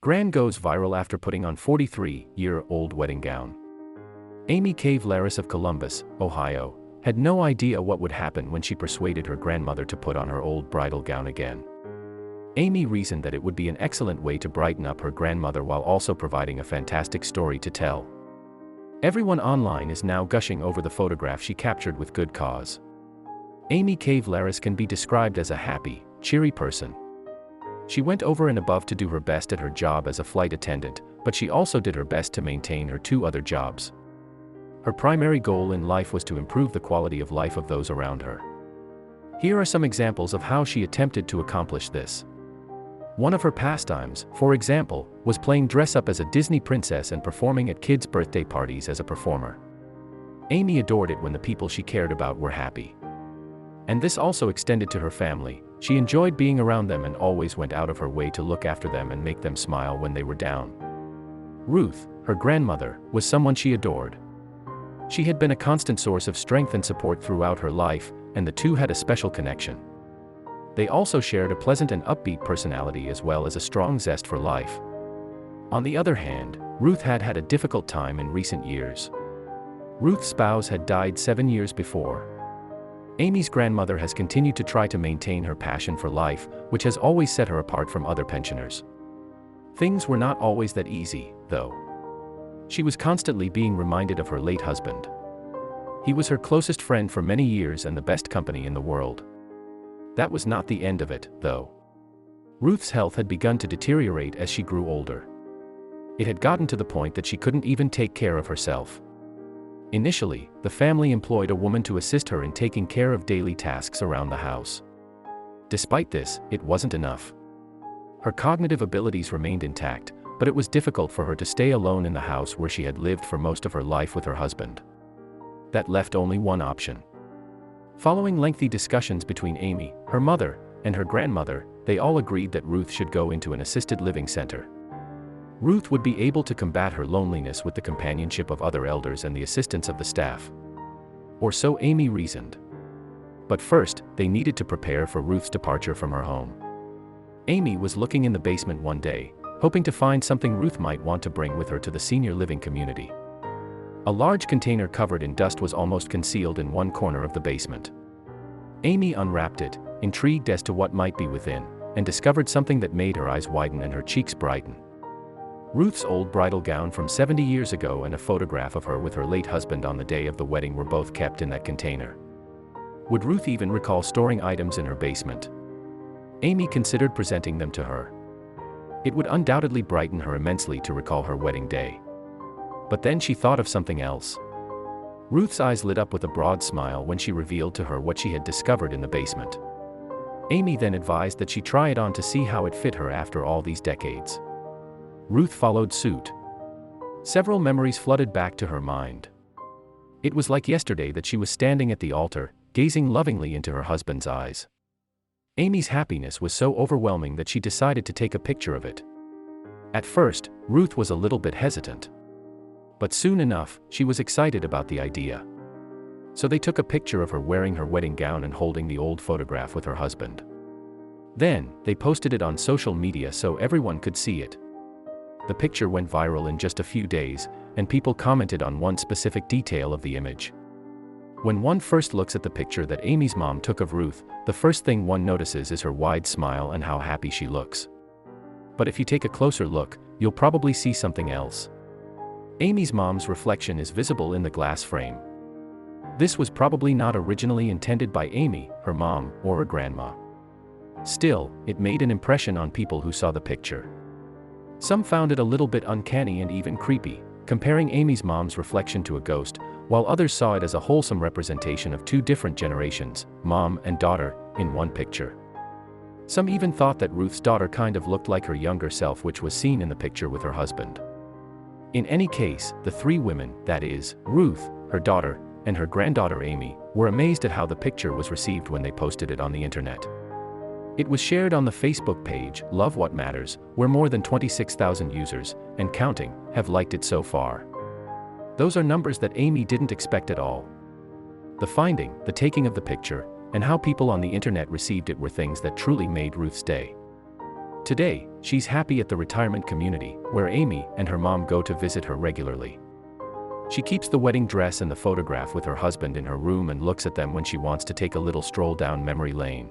Gran goes viral after putting on 43-year-old wedding gown. Amy Kavelaras of Columbus, Ohio, had no idea what would happen when she persuaded her grandmother to put on her old bridal gown again. Amy reasoned that it would be an excellent way to brighten up her grandmother while also providing a fantastic story to tell. Everyone online is now gushing over the photograph she captured with good cause. Amy Kavelaras can be described as a happy, cheery person. She went over and above to do her best at her job as a flight attendant, but she also did her best to maintain her two other jobs. Her primary goal in life was to improve the quality of life of those around her. Here are some examples of how she attempted to accomplish this. One of her pastimes, for example, was playing dress-up as a Disney princess and performing at kids' birthday parties as a performer. Amy adored it when the people she cared about were happy. And this also extended to her family. She enjoyed being around them and always went out of her way to look after them and make them smile when they were down. Ruth, her grandmother, was someone she adored. She had been a constant source of strength and support throughout her life, and the two had a special connection. They also shared a pleasant and upbeat personality as well as a strong zest for life. On the other hand, Ruth had had a difficult time in recent years. Ruth's spouse had died 7 years before. Amy's grandmother has continued to try to maintain her passion for life, which has always set her apart from other pensioners. Things were not always that easy, though. She was constantly being reminded of her late husband. He was her closest friend for many years and the best company in the world. That was not the end of it, though. Ruth's health had begun to deteriorate as she grew older. It had gotten to the point that she couldn't even take care of herself. Initially, the family employed a woman to assist her in taking care of daily tasks around the house. Despite this, it wasn't enough. Her cognitive abilities remained intact, but it was difficult for her to stay alone in the house where she had lived for most of her life with her husband. That left only one option. Following lengthy discussions between Amy, her mother, and her grandmother, they all agreed that Ruth should go into an assisted living center. Ruth would be able to combat her loneliness with the companionship of other elders and the assistance of the staff. Or so Amy reasoned. But first, they needed to prepare for Ruth's departure from her home. Amy was looking in the basement one day, hoping to find something Ruth might want to bring with her to the senior living community. A large container covered in dust was almost concealed in one corner of the basement. Amy unwrapped it, intrigued as to what might be within, and discovered something that made her eyes widen and her cheeks brighten. Ruth's old bridal gown from 70 years ago and a photograph of her with her late husband on the day of the wedding were both kept in that container. Would Ruth even recall storing items in her basement? Amy considered presenting them to her. It would undoubtedly brighten her immensely to recall her wedding day. But then she thought of something else. Ruth's eyes lit up with a broad smile when she revealed to her what she had discovered in the basement. Amy then advised that she try it on to see how it fit her after all these decades. Ruth followed suit. Several memories flooded back to her mind. It was like yesterday that she was standing at the altar, gazing lovingly into her husband's eyes. Amy's happiness was so overwhelming that she decided to take a picture of it. At first, Ruth was a little bit hesitant. But soon enough, she was excited about the idea. So they took a picture of her wearing her wedding gown and holding the old photograph with her husband. Then, they posted it on social media so everyone could see it. The picture went viral in just a few days, and people commented on one specific detail of the image. When one first looks at the picture that Amy's mom took of Ruth, the first thing one notices is her wide smile and how happy she looks. But if you take a closer look, you'll probably see something else. Amy's mom's reflection is visible in the glass frame. This was probably not originally intended by Amy, her mom, or her grandma. Still, it made an impression on people who saw the picture. Some found it a little bit uncanny and even creepy, comparing Amy's mom's reflection to a ghost, while others saw it as a wholesome representation of two different generations, mom and daughter, in one picture. Some even thought that Ruth's daughter kind of looked like her younger self, which was seen in the picture with her husband. In any case, the three women, that is, Ruth, her daughter, and her granddaughter Amy, were amazed at how the picture was received when they posted it on the internet. It was shared on the Facebook page, Love What Matters, where more than 26,000 users, and counting, have liked it so far. Those are numbers that Amy didn't expect at all. The finding, the taking of the picture, and how people on the internet received it were things that truly made Ruth's day. Today, She's happy at the retirement community, where Amy and her mom go to visit her regularly. She keeps the wedding dress and the photograph with her husband in her room and looks at them when she wants to take a little stroll down memory lane.